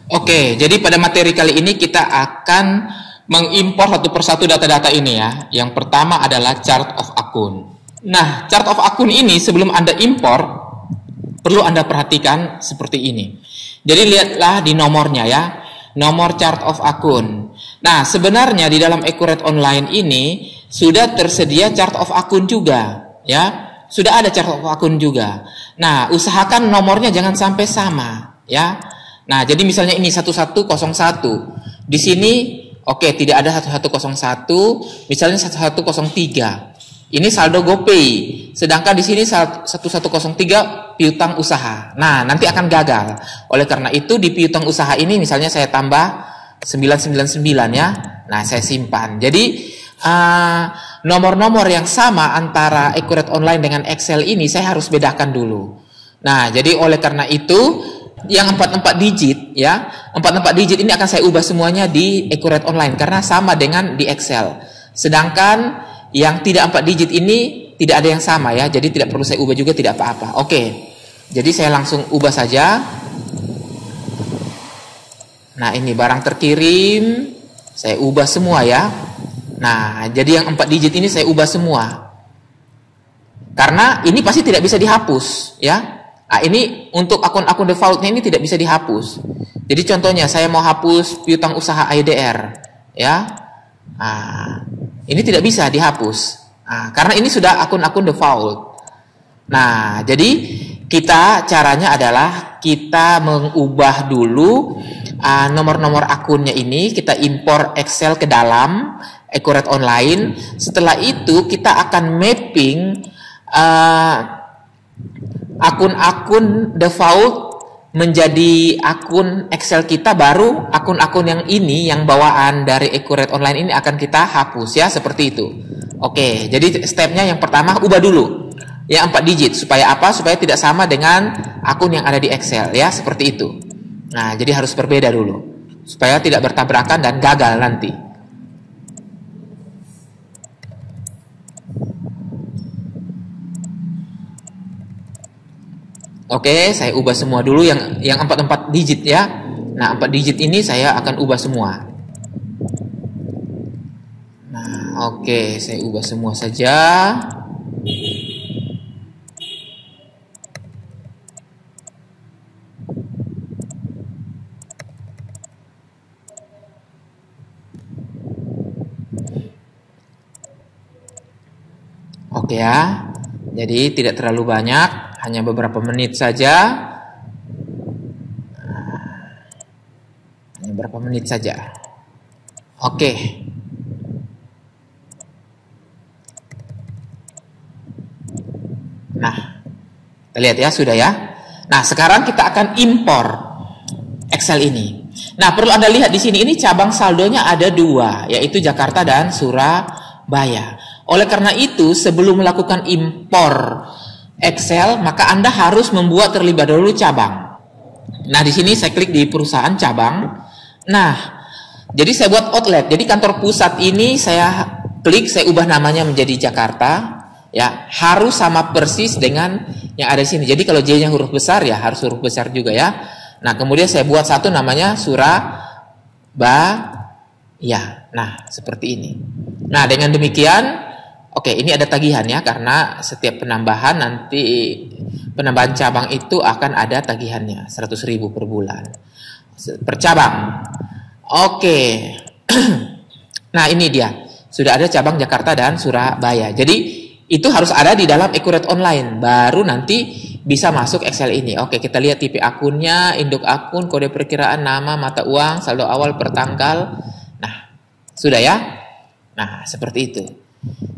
Oke, jadi pada materi kali ini kita akan mengimpor satu persatu data-data ini ya. Yang pertama adalah chart of akun. Nah, chart of akun ini sebelum Anda impor, perlu Anda perhatikan seperti ini. Jadi lihatlah di nomornya ya, nomor chart of akun. Nah, sebenarnya di dalam Accurate Online ini sudah tersedia chart of akun juga ya. Sudah ada chart of akun juga. Nah, usahakan nomornya jangan sampai sama ya. Nah, jadi misalnya ini 1101. Di sini oke, tidak ada 1101, misalnya 1103. Ini saldo GoPay. Sedangkan di sini 1103 piutang usaha. Nah, nanti akan gagal. Oleh karena itu di piutang usaha ini misalnya saya tambah 999 ya. Nah, saya simpan. Jadi nomor-nomor yang sama antara Accurate Online dengan Excel ini saya harus bedakan dulu. Nah, jadi oleh karena itu yang 44 digit ya, 44 digit ini akan saya ubah semuanya di Accurate Online karena sama dengan di Excel. Sedangkan yang tidak 4 digit ini tidak ada yang sama ya, jadi tidak perlu saya ubah juga, tidak apa-apa. Oke, jadi saya langsung ubah saja. Nah, ini barang terkirim, saya ubah semua ya. Nah, jadi yang 4 digit ini saya ubah semua. Karena ini pasti tidak bisa dihapus ya. Nah, ini untuk akun-akun defaultnya ini tidak bisa dihapus. Jadi contohnya saya mau hapus piutang usaha IDR ya. Nah, ini tidak bisa dihapus. Nah, karena ini sudah akun-akun default. Nah, jadi kita caranya adalah kita mengubah dulu nomor-nomor akunnya ini, kita impor Excel ke dalam Accurate Online. Setelah itu kita akan mapping akun-akun default menjadi akun Excel kita, baru akun-akun yang ini yang bawaan dari Accurate Online ini akan kita hapus ya, seperti itu. Oke, jadi stepnya yang pertama ubah dulu yang 4 digit supaya apa? Supaya tidak sama dengan akun yang ada di Excel ya, seperti itu. Nah, jadi harus berbeda dulu supaya tidak bertabrakan dan gagal nanti. Oke, saya ubah semua dulu yang 44 digit ya. Nah, 4 digit ini saya akan ubah semua. Nah, oke, saya ubah semua saja. Oke ya. Jadi tidak terlalu banyak. Hanya beberapa menit saja. Hanya beberapa menit saja. Oke. Nah, kita lihat ya, sudah ya. Nah, sekarang kita akan impor Excel ini. Nah, perlu Anda lihat di sini, ini cabang saldonya ada 2, yaitu Jakarta dan Surabaya. Oleh karena itu, sebelum melakukan impor Excel, maka Anda harus membuat terlebih dahulu cabang. Nah, di sini saya klik di perusahaan cabang. Nah, jadi saya buat outlet. Jadi kantor pusat ini saya klik, saya ubah namanya menjadi Jakarta. Ya, harus sama persis dengan yang ada di sini. Jadi kalau J-nya huruf besar ya harus huruf besar juga ya. Nah, kemudian saya buat satu namanya Surabaya. Nah, seperti ini. Nah, dengan demikian oke, ini ada tagihan ya, karena setiap penambahan nanti penambahan cabang itu akan ada tagihannya 100.000 per bulan per cabang. Oke. Nah, ini dia. Sudah ada cabang Jakarta dan Surabaya. Jadi itu harus ada di dalam Accurate Online, baru nanti bisa masuk Excel ini. Oke, kita lihat tipe akunnya, induk akun, kode perkiraan, nama, mata uang, saldo awal per tanggal. Nah, sudah ya. Nah, seperti itu.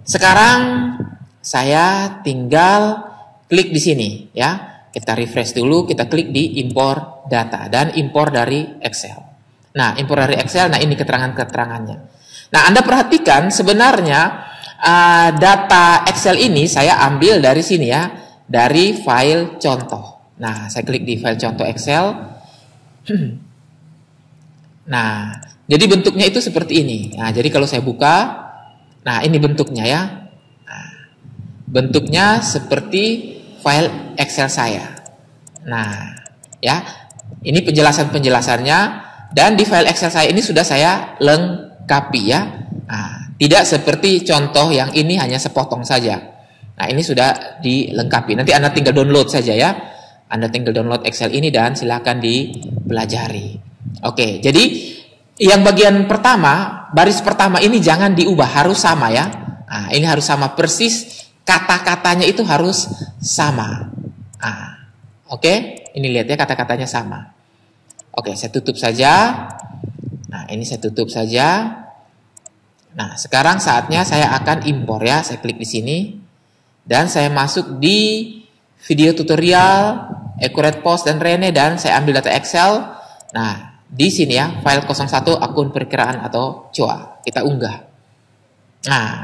Sekarang saya tinggal klik di sini ya. Kita refresh dulu, kita klik di impor data dan impor dari Excel. Nah, impor dari Excel, nah ini keterangan-keterangannya. Nah, Anda perhatikan sebenarnya data Excel ini saya ambil dari sini ya, dari file contoh. Nah, saya klik di file contoh Excel. Nah, jadi bentuknya itu seperti ini. Nah, jadi kalau saya buka, nah ini bentuknya ya. Nah, bentuknya seperti file Excel saya. Nah, ya. Ini penjelasan-penjelasannya, dan di file Excel saya ini sudah saya lengkapi ya. Nah, tidak seperti contoh yang ini hanya sepotong saja. Nah, ini sudah dilengkapi. Nanti Anda tinggal download saja ya. Anda tinggal download Excel ini dan silakan dipelajari. Oke, jadi yang bagian pertama, baris pertama ini jangan diubah, harus sama ya. Nah, ini harus sama persis, kata-katanya itu harus sama. Nah, oke, ini lihat ya, kata-katanya sama. Oke, saya tutup saja. Nah, ini saya tutup saja. Nah, sekarang saatnya saya akan impor ya. Saya klik di sini dan saya masuk di video tutorial, Accurate Post dan Rene, dan saya ambil data Excel. Nah, di sini ya, file 01 akun perkiraan atau COA. Kita unggah. Nah,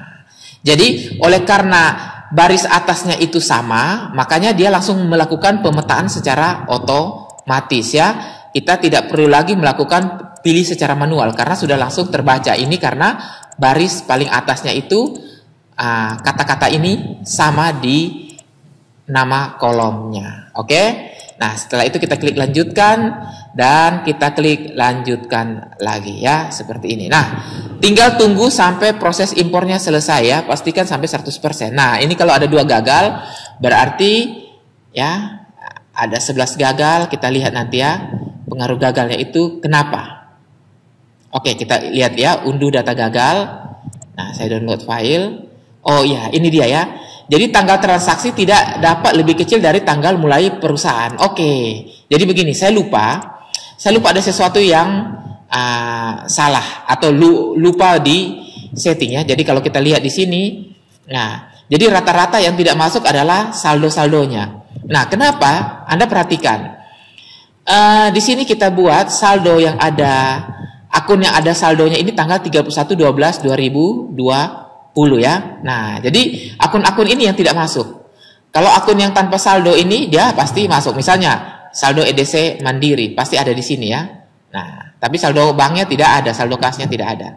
jadi oleh karena baris atasnya itu sama, makanya dia langsung melakukan pemetaan secara otomatis ya. Kita tidak perlu lagi melakukan pilih secara manual karena sudah langsung terbaca. Ini karena baris paling atasnya itu kata-kata ini sama di nama kolomnya. Oke. Nah, setelah itu kita klik lanjutkan dan kita klik lanjutkan lagi ya, seperti ini. Nah, tinggal tunggu sampai proses impornya selesai ya. Pastikan sampai 100%. Nah, ini kalau ada 2 gagal berarti ya ada 11 gagal. Kita lihat nanti ya pengaruh gagalnya itu kenapa. Oke, kita lihat ya, unduh data gagal. Nah, saya download file. Oh iya, ini dia ya. Jadi tanggal transaksi tidak dapat lebih kecil dari tanggal mulai perusahaan. Oke, jadi begini, saya lupa ada sesuatu yang salah atau lupa di setting ya. Jadi kalau kita lihat di sini, nah, jadi rata-rata yang tidak masuk adalah saldo-saldonya. Nah, kenapa? Anda perhatikan. Di sini kita buat saldo yang ada, akun yang ada saldonya ini tanggal 31/12/2020 ya. Nah, jadi akun-akun ini yang tidak masuk. Kalau akun yang tanpa saldo ini dia pasti masuk. Misalnya saldo EDC Mandiri pasti ada di sini ya. Nah, tapi saldo banknya tidak ada, saldo kasnya tidak ada.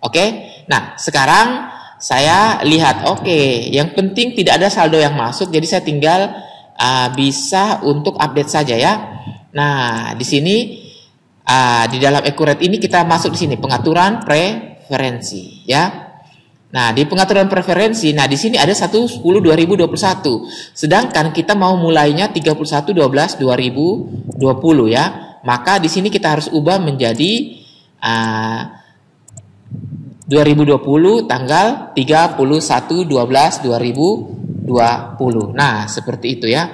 Oke. Nah, sekarang saya lihat, oke, yang penting tidak ada saldo yang masuk, jadi saya tinggal bisa untuk update saja ya. Nah, di sini di dalam Accurate ini kita masuk di sini pengaturan preferensi ya. Nah, di pengaturan preferensi, nah di sini ada 1/10/2021. Sedangkan kita mau mulainya 31/12/2020 ya. Maka di sini kita harus ubah menjadi 2020 tanggal 31/12/2020. Nah, seperti itu ya.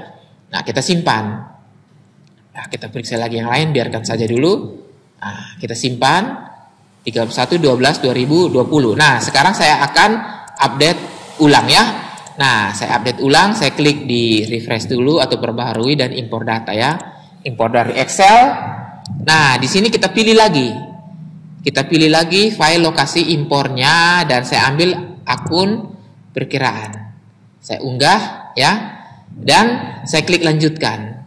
Nah, kita simpan. Nah, kita periksa lagi yang lain, biarkan saja dulu. Nah, kita simpan 31/12/2020. Nah, sekarang saya akan update ulang ya. Nah, saya update ulang, saya klik di refresh dulu atau perbaharui dan impor data ya. Impor dari Excel. Nah, di sini kita pilih lagi. Kita pilih lagi file lokasi impornya dan saya ambil akun perkiraan. Saya unggah ya. Dan saya klik lanjutkan.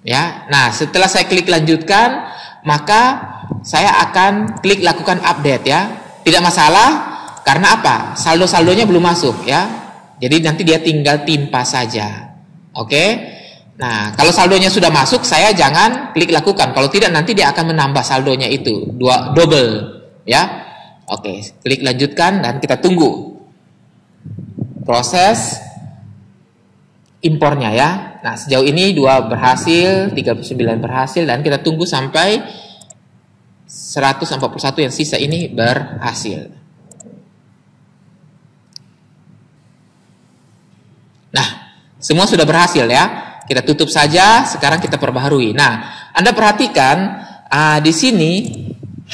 Ya. Nah, setelah saya klik lanjutkan, maka saya akan klik lakukan update ya. Tidak masalah, karena apa? Saldo-saldonya belum masuk ya. Jadi nanti dia tinggal timpa saja. Oke. Nah, kalau saldonya sudah masuk, saya jangan klik lakukan. Kalau tidak, nanti dia akan menambah saldonya itu double ya. Oke, klik lanjutkan dan kita tunggu proses impornya ya. Nah, sejauh ini 2 berhasil, 39 berhasil, dan kita tunggu sampai 141 yang sisa ini berhasil. Nah, semua sudah berhasil ya. Kita tutup saja, sekarang kita perbaharui. Nah, Anda perhatikan di sini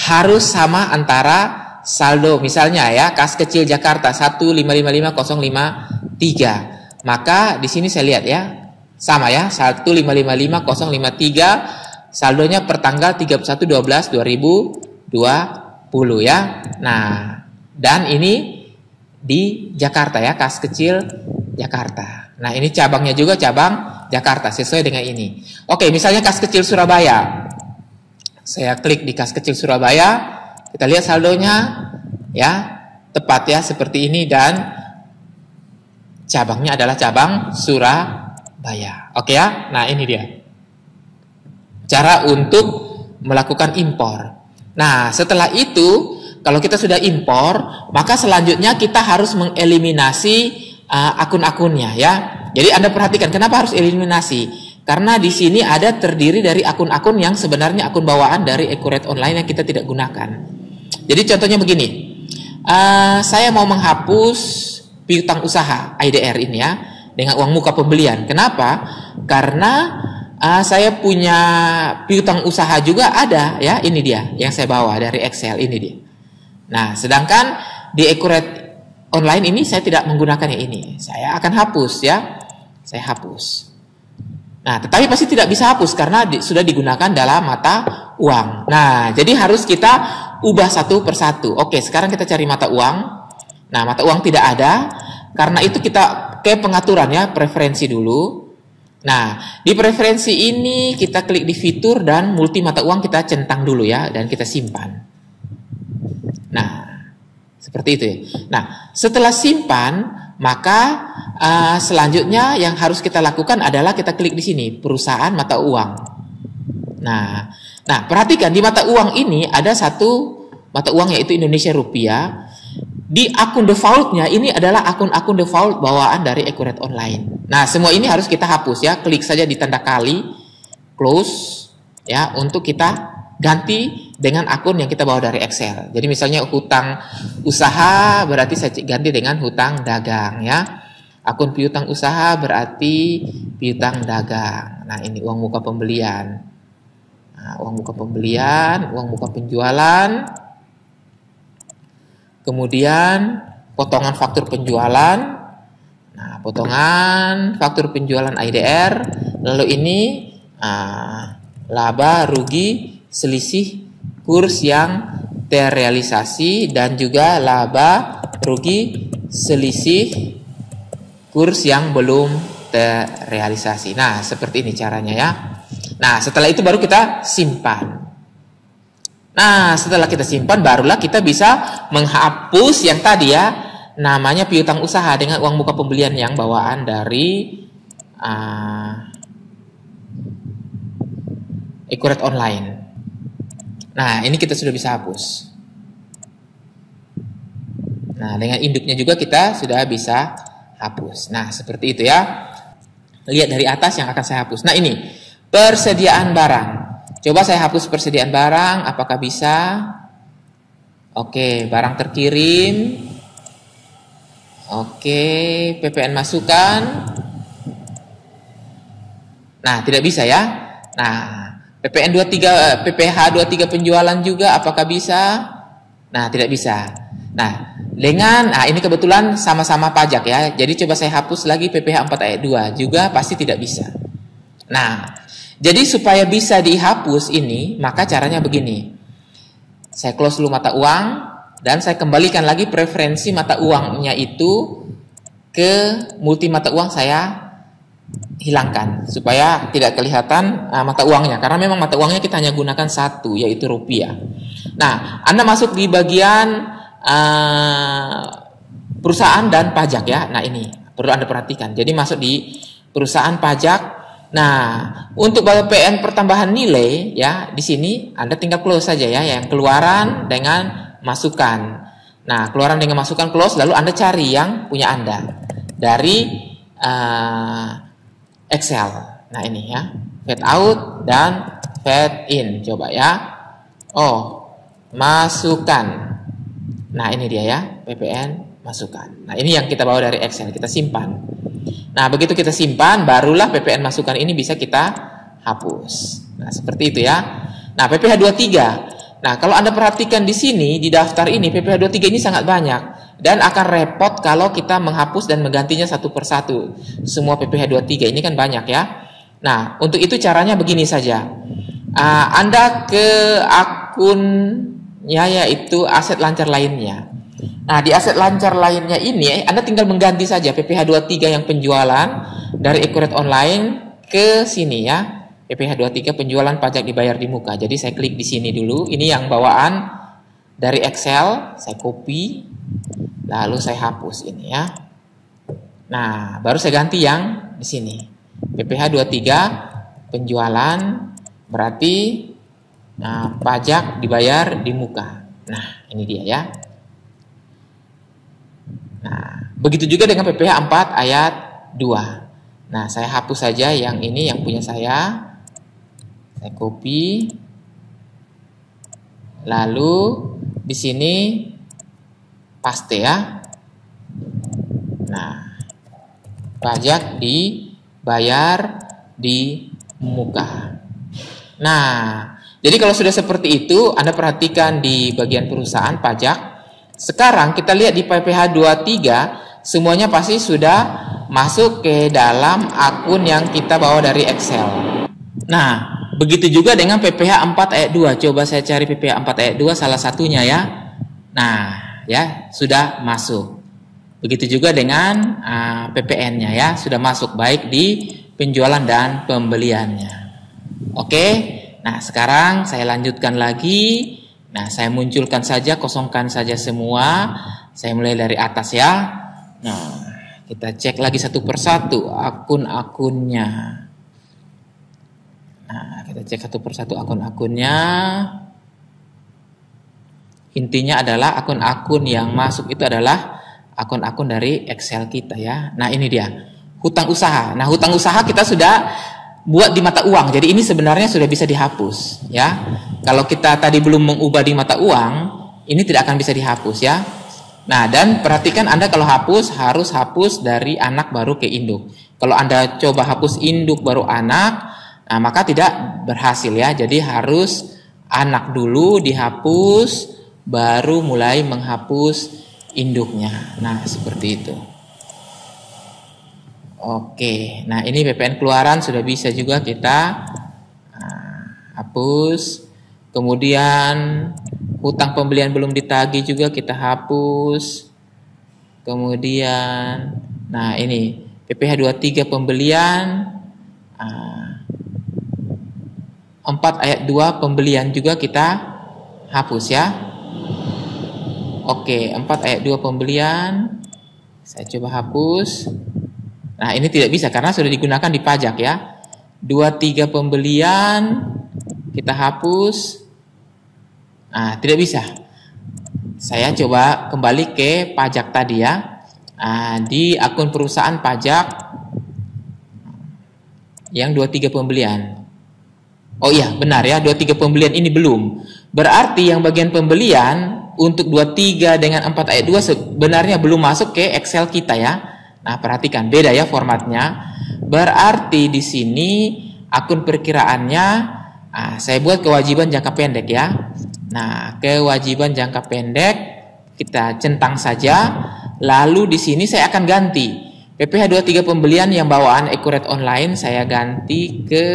harus sama antara saldo. Misalnya ya, kas kecil Jakarta 1555053. Maka di sini saya lihat ya, sama ya, 1555053. Saldonya per tanggal 31/12/2020 ya. Nah, dan ini di Jakarta ya, kas kecil Jakarta. Nah, ini cabangnya juga cabang Jakarta sesuai dengan ini. Oke, misalnya kas kecil Surabaya. Saya klik di kas kecil Surabaya, kita lihat saldonya ya, tepat ya seperti ini dan cabangnya adalah cabang Surabaya. Oke ya. Nah, ini dia. cara untuk melakukan impor. Nah, setelah itu kalau kita sudah impor, maka selanjutnya kita harus mengeliminasi akun-akunnya ya. Jadi Anda perhatikan kenapa harus eliminasi? Karena di sini ada terdiri dari akun-akun yang sebenarnya akun bawaan dari Accurate Online yang kita tidak gunakan. Jadi contohnya begini, saya mau menghapus piutang usaha IDR ini ya dengan uang muka pembelian. Kenapa? Karena saya punya piutang usaha juga ada ya, ini dia yang saya bawa dari Excel ini dia. Nah, sedangkan di Accurate Online ini saya tidak menggunakan yang ini. Saya akan hapus ya. Saya hapus. Nah, tetapi pasti tidak bisa hapus karena sudah digunakan dalam mata uang. Nah, jadi harus kita ubah satu persatu. Oke, sekarang kita cari mata uang. Nah, mata uang tidak ada. Karena itu kita ke pengaturan ya, preferensi dulu. Nah, di preferensi ini kita klik di fitur dan multi mata uang kita centang dulu ya, dan kita simpan. Nah, seperti itu ya. Nah, setelah simpan, maka selanjutnya yang harus kita lakukan adalah kita klik di sini, perusahaan mata uang. Nah, perhatikan di mata uang ini ada satu mata uang yaitu Indonesia Rupiah. Di akun defaultnya ini adalah akun-akun default bawaan dari Accurate Online. Nah, semua ini harus kita hapus ya. Klik saja di tanda kali, close ya, untuk kita ganti dengan akun yang kita bawa dari Excel. Jadi misalnya hutang usaha berarti saya ganti dengan hutang dagang ya. Akun piutang usaha berarti piutang dagang. Nah, ini uang muka pembelian. Nah, uang muka pembelian, uang muka penjualan. Kemudian potongan faktur penjualan. Nah, potongan faktur penjualan IDR. Lalu ini laba, rugi, selisih kurs yang terrealisasi dan juga laba, rugi, selisih kurs yang belum terrealisasi. Nah, seperti ini caranya ya. Nah, setelah itu baru kita simpan. Nah, setelah kita simpan barulah kita bisa menghapus yang tadi ya, namanya piutang usaha dengan uang muka pembelian yang bawaan dari Accurate Online. Nah, ini kita sudah bisa hapus. Nah, dengan induknya juga kita sudah bisa hapus. Nah, seperti itu ya. Lihat dari atas yang akan saya hapus. Nah, ini persediaan barang. Coba saya hapus persediaan barang, apakah bisa? Oke, barang terkirim. Oke, PPN masukan. Nah, tidak bisa ya. Nah, PPN 23, PPH 23 penjualan juga apakah bisa? Nah, tidak bisa. Nah, ini kebetulan sama-sama pajak ya. Jadi coba saya hapus lagi PPH 4 ayat 2 juga pasti tidak bisa. Nah, jadi supaya bisa dihapus ini, maka caranya begini. Saya close dulu mata uang dan saya kembalikan lagi preferensi mata uangnya itu ke multi mata uang, saya hilangkan supaya tidak kelihatan mata uangnya, karena memang mata uangnya kita hanya gunakan satu, yaitu rupiah. Nah, Anda masuk di bagian perusahaan dan pajak ya. Nah, ini perlu Anda perhatikan. Jadi masuk di perusahaan pajak. Nah, untuk PPN pertambahan nilai ya, di sini Anda tinggal close saja ya, yang keluaran dengan masukan. Nah, keluaran dengan masukan close, lalu Anda cari yang punya Anda dari Excel. Nah, ini ya, fade out dan fade in. Coba ya. Oh, masukan. Nah, ini dia ya, PPN masukan. Nah, ini yang kita bawa dari Excel, kita simpan. Nah, begitu kita simpan, barulah PPN masukan ini bisa kita hapus. Nah, seperti itu ya. Nah, PPH 23. Nah, kalau Anda perhatikan di sini, di daftar ini, PPH 23 ini sangat banyak. Dan akan repot kalau kita menghapus dan menggantinya satu persatu. Semua PPH 23 ini kan banyak ya. Nah, untuk itu caranya begini saja. Anda ke akunnya, yaitu aset lancar lainnya. Nah, di aset lancar lainnya ini Anda tinggal mengganti saja PPH 23 yang penjualan dari Accurate Online ke sini ya. PPH 23 penjualan pajak dibayar di muka. Jadi saya klik di sini dulu. Ini yang bawaan dari Excel, saya copy, lalu saya hapus ini ya. Nah, baru saya ganti yang di sini. PPH 23 penjualan Berarti pajak dibayar di muka. Nah, ini dia ya. Nah, begitu juga dengan PPh 4 ayat 2. Nah, saya hapus saja yang ini, yang punya saya. Saya copy. Lalu di sini paste ya. Nah, pajak dibayar di muka. Nah, jadi kalau sudah seperti itu, Anda perhatikan di bagian perusahaan pajak. Sekarang kita lihat di PPh 23, semuanya pasti sudah masuk ke dalam akun yang kita bawa dari Excel. Nah, begitu juga dengan PPh 4 ayat 2. Coba saya cari PPh 4 ayat 2 salah satunya ya. Nah, ya, sudah masuk. Begitu juga dengan PPN-nya ya, sudah masuk baik di penjualan dan pembeliannya. Oke. Nah, sekarang saya lanjutkan lagi. Nah, saya munculkan saja, kosongkan saja semua. Saya mulai dari atas ya. Nah, kita cek lagi satu persatu akun-akunnya. Nah, kita cek satu persatu akun-akunnya. Intinya adalah akun-akun yang masuk itu adalah akun-akun dari Excel kita ya. Nah, ini dia. Hutang usaha. Nah, hutang usaha kita sudah buat di mata uang. Jadi ini sebenarnya sudah bisa dihapus ya. Kalau kita tadi belum mengubah di mata uang, ini tidak akan bisa dihapus ya. Nah, dan perhatikan Anda kalau hapus harus hapus dari anak baru ke induk. Kalau Anda coba hapus induk baru anak, nah maka tidak berhasil ya. Jadi harus anak dulu dihapus, baru mulai menghapus induknya. Nah, seperti itu. Oke, nah ini PPN keluaran sudah bisa juga kita hapus. Kemudian hutang pembelian belum ditagih juga kita hapus. Kemudian, nah ini PPh 23 pembelian 4 ayat 2 pembelian juga kita hapus ya. Oke, 4 ayat 2 pembelian saya coba hapus. Nah, ini tidak bisa karena sudah digunakan di pajak ya. 23 pembelian kita hapus. Nah, tidak bisa. Saya coba kembali ke pajak tadi ya. Nah, di akun perusahaan pajak yang 23 pembelian. Oh iya, benar ya, 23 pembelian ini belum. Berarti yang bagian pembelian untuk 23 dengan 4 ayat 2 sebenarnya belum masuk ke Excel kita ya. Nah, perhatikan beda ya formatnya. Berarti di sini akun perkiraannya saya buat kewajiban jangka pendek ya. Nah, kewajiban jangka pendek kita centang saja. Lalu di sini saya akan ganti PPh 23 pembelian yang bawaan Accurate Online saya ganti ke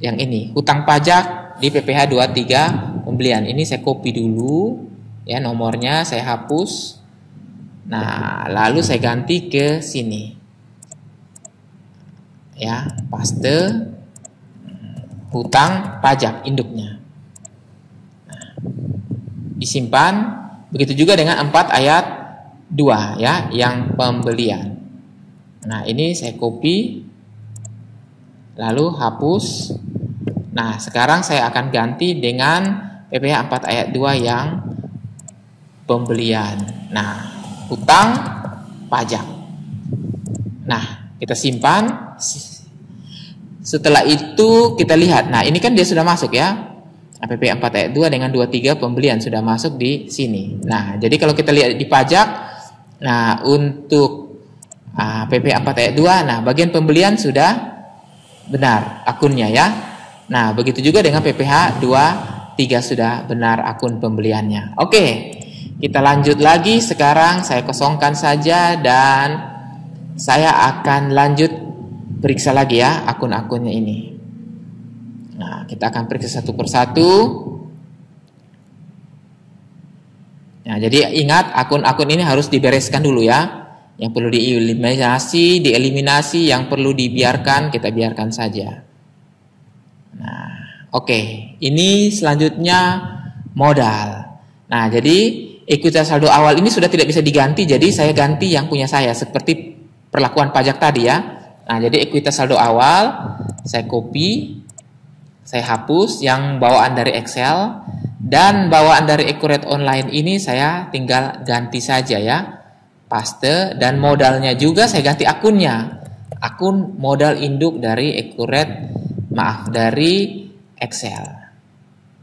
yang ini, hutang pajak di PPh 23 pembelian. Ini saya copy dulu ya, nomornya saya hapus. Nah, lalu saya ganti ke sini. Ya, paste hutang pajak induknya. Nah, disimpan. Begitu juga dengan 4 ayat 2 ya, yang pembelian. Nah, ini saya copy lalu hapus. Nah, sekarang saya akan ganti dengan PPh 4 ayat 2 yang pembelian. Nah, hutang pajak. Nah, kita simpan. Setelah itu kita lihat. Nah, ini kan dia sudah masuk ya. PPh 4 ayat 2 dengan 23 pembelian sudah masuk di sini. Nah, jadi kalau kita lihat di pajak, nah untuk PPh 4 ayat 2, nah bagian pembelian sudah benar akunnya ya. Nah, begitu juga dengan PPh 23 sudah benar akun pembeliannya. Oke, kita lanjut lagi. Sekarang saya kosongkan saja dan saya akan lanjut periksa lagi ya akun-akunnya ini. Nah, kita akan periksa satu persatu. Nah, jadi ingat akun-akun ini harus dibereskan dulu ya. Yang perlu dieliminasi, yang perlu dibiarkan, kita biarkan saja. Nah, oke. Ini selanjutnya modal. Nah, jadi ekuitas saldo awal ini sudah tidak bisa diganti, jadi saya ganti yang punya saya seperti perlakuan pajak tadi ya. Nah, jadi ekuitas saldo awal saya copy, saya hapus yang bawaan dari Excel, dan bawaan dari Accurate Online ini saya tinggal ganti saja ya, paste, dan modalnya juga saya ganti akunnya, akun modal induk dari dari Excel.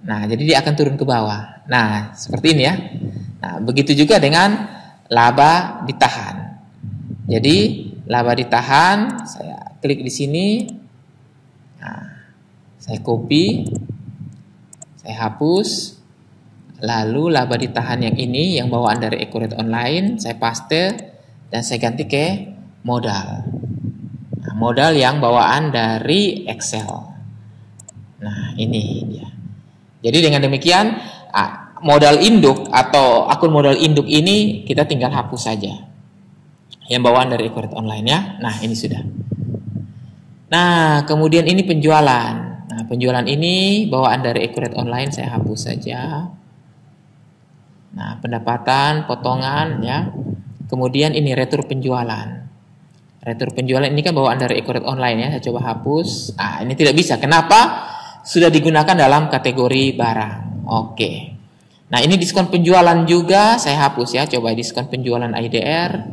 Nah, jadi dia akan turun ke bawah. Nah, seperti ini ya. Nah, begitu juga dengan laba ditahan. Jadi laba ditahan, saya klik di sini. Nah, saya copy, saya hapus, lalu laba ditahan yang ini, yang bawaan dari Accurate Online, saya paste, dan saya ganti ke modal. Nah, modal yang bawaan dari Excel. Nah, ini dia. Jadi dengan demikian, modal induk atau akun modal induk ini kita tinggal hapus saja. Yang bawaan dari Accurate Online ya. Nah, ini sudah. Nah, kemudian ini penjualan. Nah, penjualan ini bawaan dari Accurate Online, saya hapus saja. Nah, pendapatan, potongan ya. Kemudian ini retur penjualan. Retur penjualan ini kan bawaan dari Accurate Online ya. Saya coba hapus. Nah, ini tidak bisa. Kenapa? Sudah digunakan dalam kategori barang. Oke. Nah, ini diskon penjualan juga saya hapus ya. Coba diskon penjualan IDR.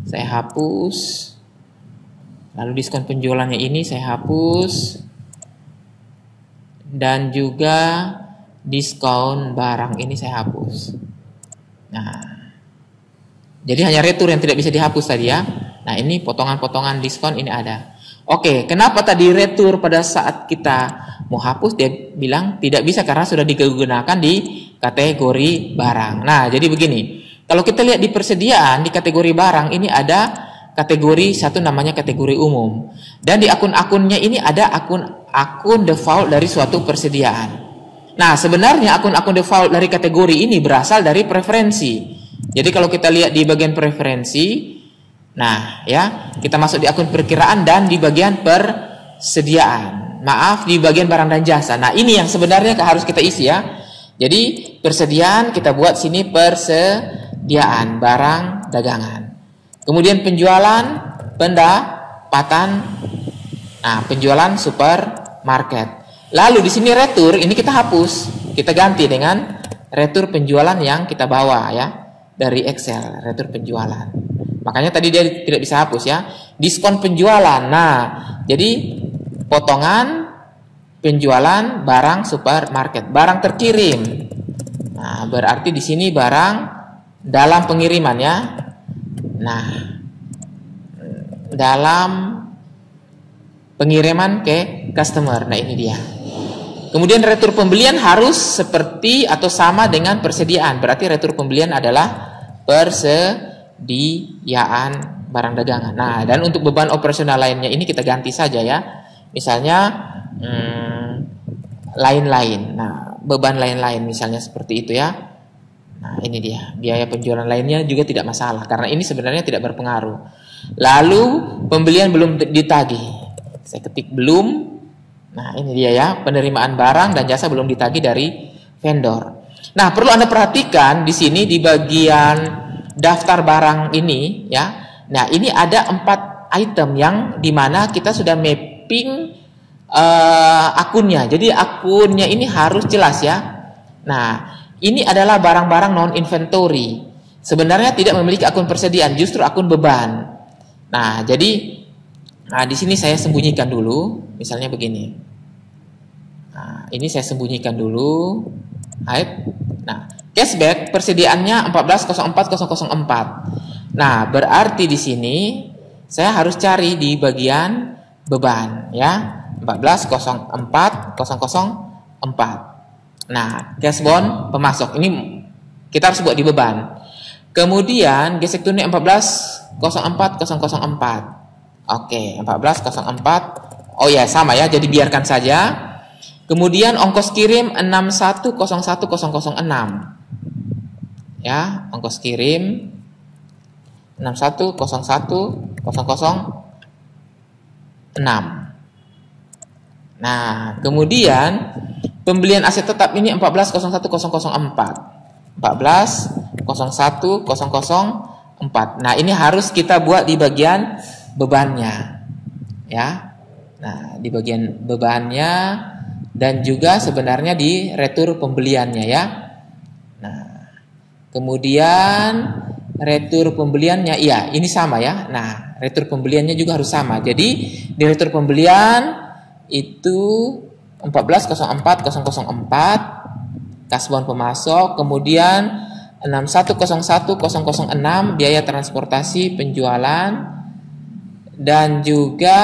Saya hapus. Lalu diskon penjualannya ini saya hapus. Dan juga diskon barang ini saya hapus. Nah, jadi hanya retur yang tidak bisa dihapus tadi ya. Nah, ini potongan-potongan diskon ini ada. Oke, kenapa tadi retur pada saat kita mau hapus dia bilang tidak bisa karena sudah digunakan di kategori barang. Nah, jadi begini. Kalau kita lihat di persediaan di kategori barang ini ada kategori satu namanya kategori umum. Dan di akun-akunnya ini ada akun default dari suatu persediaan. Nah, sebenarnya akun-akun default dari kategori ini berasal dari preferensi. Jadi kalau kita lihat di bagian preferensi, nah ya, kita masuk di akun perkiraan dan di bagian persediaan. Maaf, di bagian barang dan jasa. Nah, ini yang sebenarnya harus kita isi ya. Jadi persediaan kita buat sini persediaan barang dagangan. Kemudian penjualan, pendapatan. Nah, penjualan supermarket. Lalu di sini retur ini kita hapus. Kita ganti dengan retur penjualan yang kita bawa ya dari Excel, retur penjualan. Makanya tadi dia tidak bisa hapus ya. Diskon penjualan. Nah, jadi potongan penjualan barang supermarket, barang terkirim. Nah, berarti di sini barang dalam pengiriman ya. Nah, dalam pengiriman ke customer. Nah, ini dia. Kemudian retur pembelian harus seperti atau sama dengan persediaan. Berarti retur pembelian adalah persediaan barang dagangan. Nah, dan untuk beban operasional lainnya ini kita ganti saja ya. Misalnya lain-lain. Nah, beban lain-lain misalnya seperti itu ya. Nah, ini dia. Biaya penjualan lainnya juga tidak masalah karena ini sebenarnya tidak berpengaruh. Lalu pembelian belum ditagih. Saya ketik belum. Nah, ini dia ya, penerimaan barang dan jasa belum ditagih dari vendor. Nah, perlu Anda perhatikan di sini di bagian daftar barang ini ya. Nah, ini ada 4 item yang dimana kita sudah mapping akunnya. Jadi akunnya ini harus jelas ya. Nah, ini adalah barang-barang non inventory. Sebenarnya tidak memiliki akun persediaan, justru akun beban. Nah, jadi di sini saya sembunyikan dulu, misalnya begini. Nah, ini saya sembunyikan dulu. Nah, cashback persediaannya 14.04.004. Nah, berarti di sini saya harus cari di bagian beban ya, 14.04.004. Nah, cash bond pemasok ini kita harus buat di beban. Kemudian gesek tunai 14.04.004. Oke, 14.04. Oh ya, sama ya, jadi biarkan saja. Kemudian ongkos kirim 61.01.006. Ya, ongkos kirim 61.01.006. Nah, kemudian pembelian aset tetap ini 14.01.004. 14.01.004. Nah, ini harus kita buat di bagian bebannya. Ya. Nah, di bagian bebannya dan juga sebenarnya di retur pembeliannya ya. Nah, kemudian retur pembeliannya, iya ini sama ya. Nah, retur pembeliannya juga harus sama. Jadi di retur pembelian itu 14.04.004 kasbon pemasok, kemudian 61.01.006 biaya transportasi penjualan, dan juga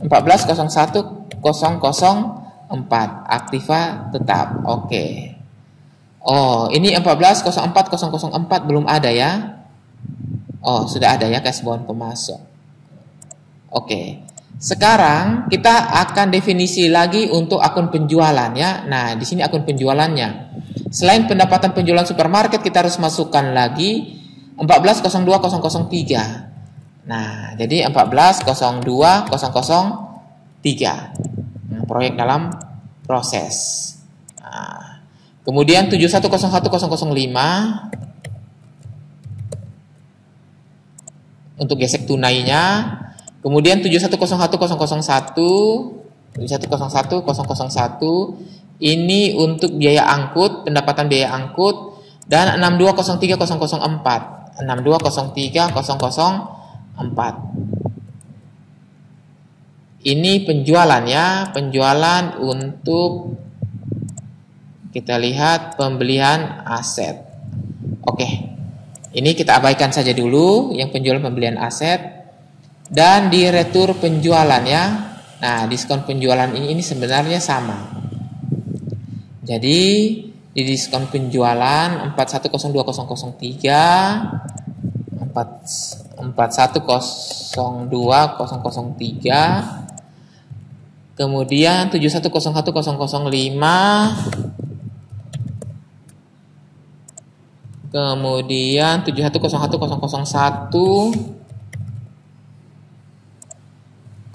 14.01.004 aktiva tetap. Oke. Oh, ini 14.04.004 belum ada ya. Oh, sudah ada ya kasbon pemasok. Oke. Sekarang kita akan definisi lagi untuk akun penjualan ya. Nah, di sini akun penjualannya. Selain pendapatan penjualan supermarket, kita harus masukkan lagi 14.02.003. Nah, jadi 14.02.003. Proyek dalam proses. Nah, kemudian 71.01.005 untuk gesek tunainya. Kemudian 71.01.001 ini untuk biaya angkut, pendapatan biaya angkut, dan 62.03.004. 62.03.004. Ini penjualan ya, penjualan untuk kita lihat pembelian aset. Oke. Ini kita abaikan saja dulu yang penjualan pembelian aset. Dan di retur penjualan ya. Nah, diskon penjualan ini sebenarnya sama. Jadi di diskon penjualan 41.02.003, 41.02.003, kemudian 71.01.005, kemudian 71.01.001,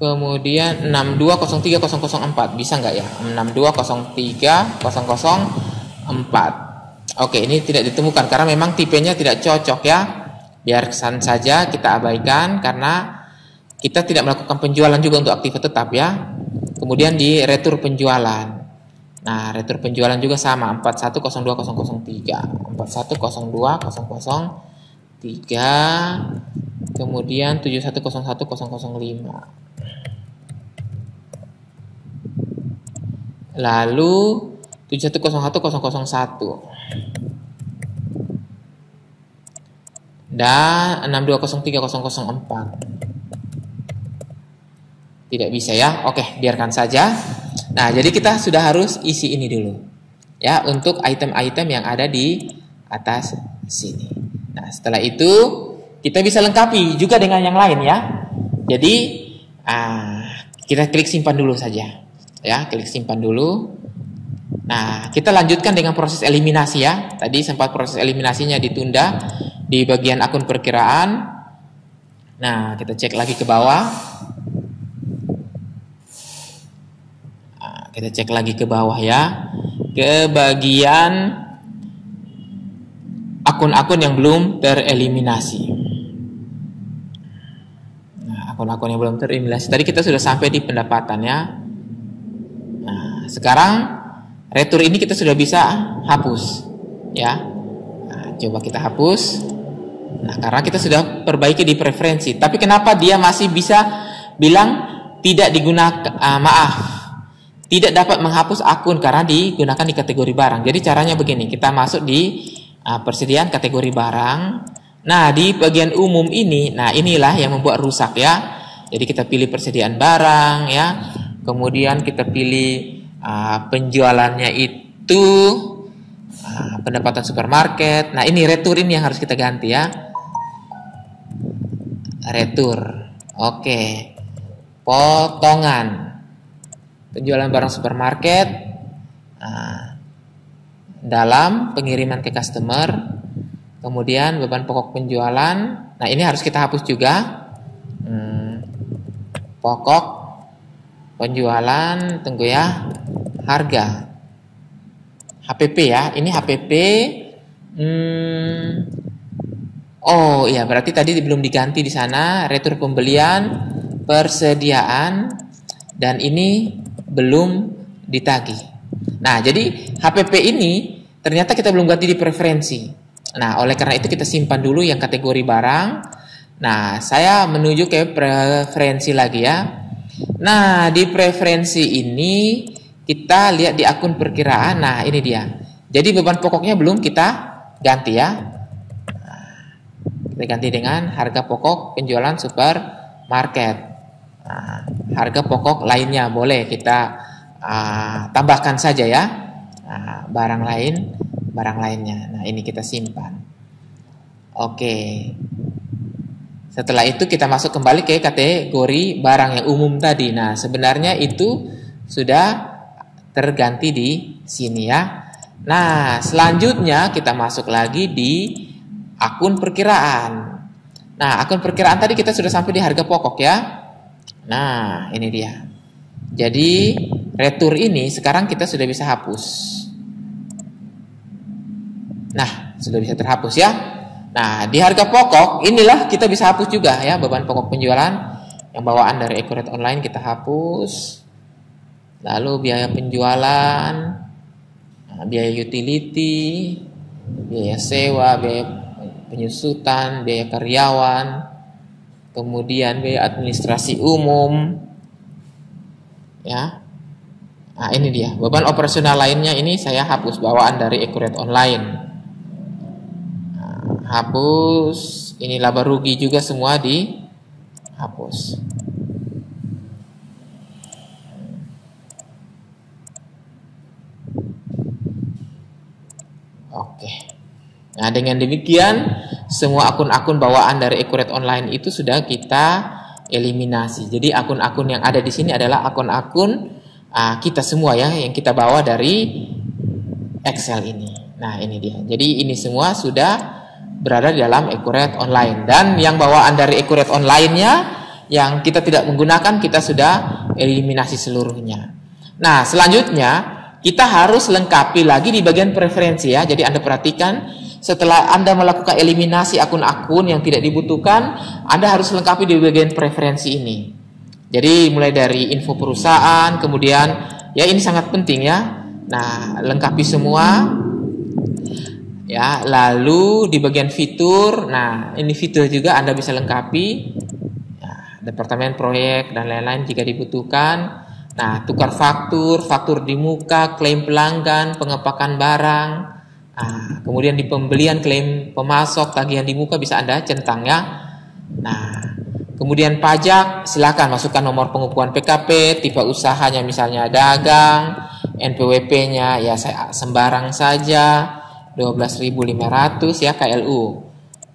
kemudian 62.03.004. Bisa nggak ya? 62.03.004. Oke, ini tidak ditemukan karena memang tipenya tidak cocok ya. Biarkan saja, kita abaikan karena kita tidak melakukan penjualan juga untuk aktiva tetap ya. Kemudian di retur penjualan. Nah, retur penjualan juga sama 41.02.003, 41.02.003, kemudian 71.01.005. Lalu 71.01.001 dan 62.03.004. Tidak bisa ya. Oke, biarkan saja. Nah, jadi kita sudah harus isi ini dulu ya untuk item-item yang ada di atas sini. Nah, setelah itu kita bisa lengkapi juga dengan yang lain ya. Jadi kita klik simpan dulu saja. Ya, klik simpan dulu. Nah, kita lanjutkan dengan proses eliminasi ya. Tadi sempat proses eliminasinya ditunda di bagian akun perkiraan. Nah, kita cek lagi ke bawah. Nah, kita cek lagi ke bawah ya. Ke bagian akun-akun yang belum tereliminasi. Nah, akun-akun yang belum tereliminasi. Tadi kita sudah sampai di pendapatan ya. Sekarang retur ini kita sudah bisa hapus ya. Nah, coba kita hapus. Nah, karena kita sudah perbaiki di preferensi. Tapi kenapa dia masih bisa bilang tidak digunakan, tidak dapat menghapus akun karena digunakan di kategori barang. Jadi caranya begini, kita masuk di persediaan kategori barang. Nah, di bagian umum ini, nah inilah yang membuat rusak ya. Jadi kita pilih persediaan barang ya. Kemudian kita pilih penjualannya itu pendapatan supermarket. Nah, ini retur ini yang harus kita ganti ya. Retur. Oke. Potongan penjualan barang supermarket dalam pengiriman ke customer. Kemudian beban pokok penjualan. Nah, ini harus kita hapus juga. Pokok penjualan, tunggu ya. Harga HPP ya, ini HPP. Oh iya, berarti tadi belum diganti di sana. Retur pembelian, persediaan, dan ini belum ditagih. Nah, jadi HPP ini ternyata kita belum ganti di preferensi. Nah, oleh karena itu kita simpan dulu yang kategori barang. Nah, saya menuju ke preferensi lagi ya. Nah, di preferensi ini kita lihat di akun perkiraan. Nah, ini dia. Jadi beban pokoknya belum kita ganti ya. Kita ganti dengan harga pokok penjualan supermarket. Nah, harga pokok lainnya boleh kita tambahkan saja ya. Nah, barang lainnya. Nah, ini kita simpan. Oke. Setelah itu kita masuk kembali ke kategori barang yang umum tadi. Nah, sebenarnya itu sudah terganti di sini ya. Nah, selanjutnya kita masuk lagi di akun perkiraan. Nah, akun perkiraan tadi kita sudah sampai di harga pokok ya. Nah, ini dia. Jadi, retur ini sekarang kita sudah bisa hapus. Nah, sudah bisa terhapus ya. Nah, di harga pokok inilah kita bisa hapus juga ya, beban pokok penjualan yang bawaan dari Accurate Online kita hapus. Lalu biaya penjualan, biaya utility, biaya sewa, biaya penyusutan, biaya karyawan, kemudian biaya administrasi umum. Ya. Nah, ini dia. Beban operasional lainnya ini saya hapus bawaan dari Accurate Online. Hapus, ini laba rugi juga semua dihapus. Oke. Nah, dengan demikian semua akun-akun bawaan dari Accurate Online itu sudah kita eliminasi. Jadi akun-akun yang ada di sini adalah akun-akun kita semua ya, yang kita bawa dari Excel ini. Nah, ini dia. Jadi ini semua sudah berada di dalam Accurate Online, dan yang bawaan dari Accurate Online-nya yang kita tidak menggunakan kita sudah eliminasi seluruhnya. Nah, selanjutnya kita harus lengkapi lagi di bagian preferensi ya. Jadi Anda perhatikan, setelah Anda melakukan eliminasi akun-akun yang tidak dibutuhkan, Anda harus lengkapi di bagian preferensi ini. Jadi mulai dari info perusahaan, kemudian ya ini sangat penting ya. Nah, lengkapi semua. Ya, lalu di bagian fitur, nah ini fitur juga Anda bisa lengkapi, ya, departemen proyek dan lain-lain jika dibutuhkan. Nah, tukar faktur, faktur di muka, klaim pelanggan, pengepakan barang, kemudian di pembelian klaim pemasok, tagihan di muka bisa Anda centang ya. Nah, kemudian pajak, silakan masukkan nomor pengukuhan PKP, tipe usahanya misalnya dagang, NPWP-nya ya saya sembarang saja. 12.500 ya KLU.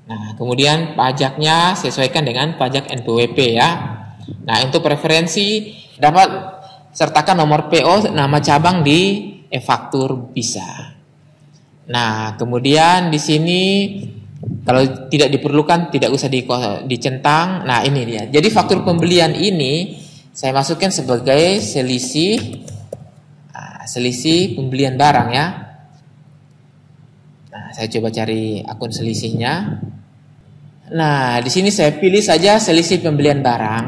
Nah, kemudian pajaknya sesuaikan dengan pajak NPWP ya. Nah, untuk preferensi dapat sertakan nomor PO, nama cabang di e-faktur bisa. Nah, kemudian di sini kalau tidak diperlukan tidak usah dicentang. Nah, ini dia. Jadi faktur pembelian ini saya masukkan sebagai selisih pembelian barang ya. Nah, saya coba cari akun selisihnya. Nah, di sini saya pilih saja selisih pembelian barang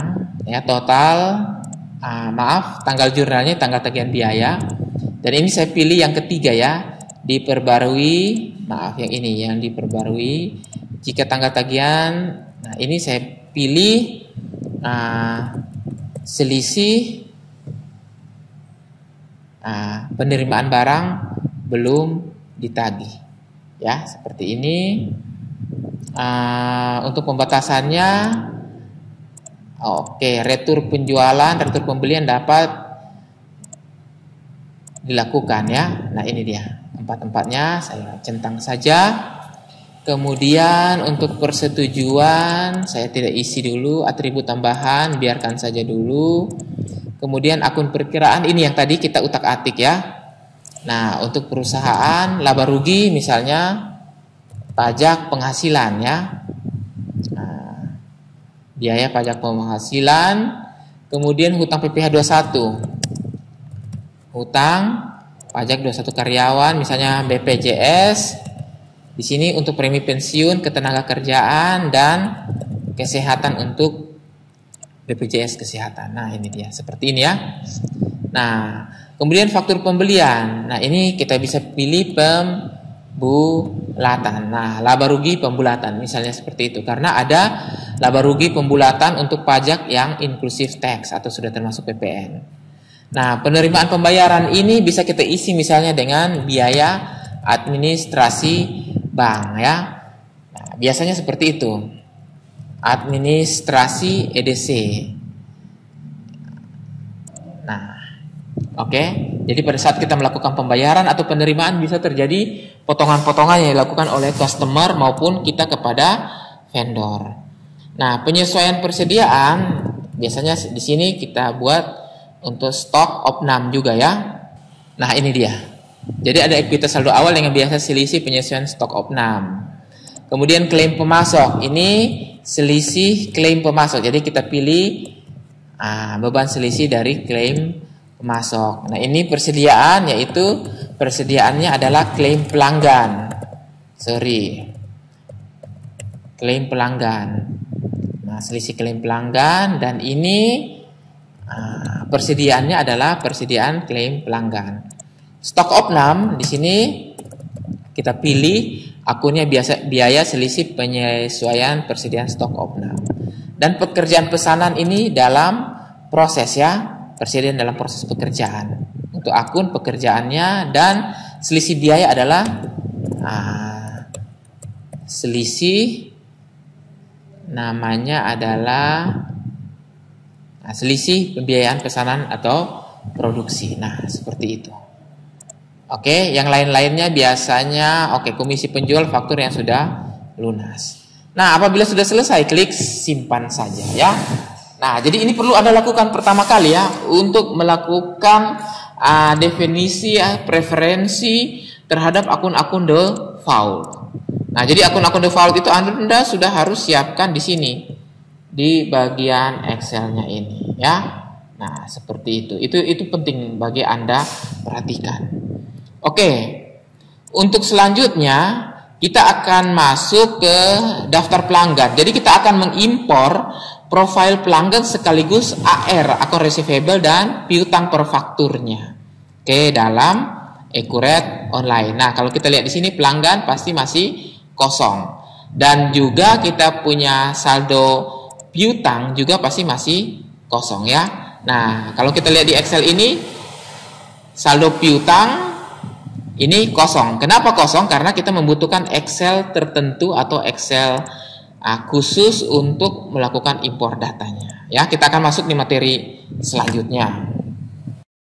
ya, total tanggal jurnalnya, tanggal tagihan biaya. Dan ini saya pilih yang ketiga ya, diperbarui, yang ini yang diperbarui. Jika tanggal tagihan, nah ini saya pilih selisih penerimaan barang belum ditagih. Ya, seperti ini. Untuk pembatasannya, oke, retur penjualan, retur pembelian dapat dilakukan ya. Nah, ini dia empat-empatnya saya centang saja. Kemudian untuk persetujuan saya tidak isi dulu, atribut tambahan biarkan saja dulu. Kemudian akun perkiraan ini yang tadi kita utak-atik ya. Nah, untuk perusahaan laba rugi misalnya pajak penghasilan ya. Nah, biaya pajak penghasilan, kemudian hutang PPh 21. Hutang pajak 21 karyawan misalnya BPJS. Di sini untuk premi pensiun, ketenaga kerjaan dan kesehatan untuk BPJS kesehatan. Nah, ini dia seperti ini ya. Nah, kemudian faktur pembelian. Nah, ini kita bisa pilih pembulatan. Nah, laba rugi pembulatan misalnya seperti itu. Karena ada laba rugi pembulatan untuk pajak yang inclusive tax atau sudah termasuk PPN. Nah, penerimaan pembayaran ini bisa kita isi misalnya dengan biaya administrasi bank ya. Nah, biasanya seperti itu. Administrasi EDC. Nah, oke. Jadi pada saat kita melakukan pembayaran atau penerimaan bisa terjadi potongan-potongan yang dilakukan oleh customer maupun kita kepada vendor. Nah, penyesuaian persediaan biasanya di sini kita buat untuk stok opnam juga ya. Nah, ini dia. Jadi ada ekuitas saldo awal yang biasa selisih penyesuaian stok opnam. Kemudian klaim pemasok. Ini selisih klaim pemasok. Jadi kita pilih beban selisih dari klaim pemasok. Nah, ini persediaan, yaitu persediaannya adalah klaim pelanggan. Klaim pelanggan. Nah, selisih klaim pelanggan, dan ini persediaannya adalah persediaan klaim pelanggan. Stok opnam di sini kita pilih akunnya biaya selisih penyesuaian persediaan stok opnam. Dan pekerjaan pesanan ini dalam proses ya, persediaan dalam proses pekerjaan. Untuk akun pekerjaannya, dan selisih biaya adalah selisih namanya adalah selisih pembiayaan pesanan atau produksi. Nah, seperti itu. Oke, yang lain-lainnya biasanya komisi penjual, faktur yang sudah lunas. Nah, apabila sudah selesai, klik simpan saja ya. Nah, jadi ini perlu Anda lakukan pertama kali ya untuk melakukan definisi preferensi terhadap akun-akun default. Nah, jadi akun-akun default itu Anda sudah harus siapkan di sini di bagian Excel-nya ini ya. Nah, seperti itu. Itu penting bagi Anda perhatikan. Oke, untuk selanjutnya kita akan masuk ke daftar pelanggan. Jadi kita akan mengimpor profil pelanggan sekaligus AR, akun receivable, dan piutang per fakturnya ke dalam Accurate Online. Nah, kalau kita lihat di sini pelanggan pasti masih kosong, dan juga kita punya saldo piutang juga pasti masih kosong ya. Nah, kalau kita lihat di Excel ini saldo piutang ini kosong. Kenapa kosong? Karena kita membutuhkan Excel tertentu atau Excel khusus untuk melakukan impor datanya. Ya, kita akan masuk di materi selanjutnya.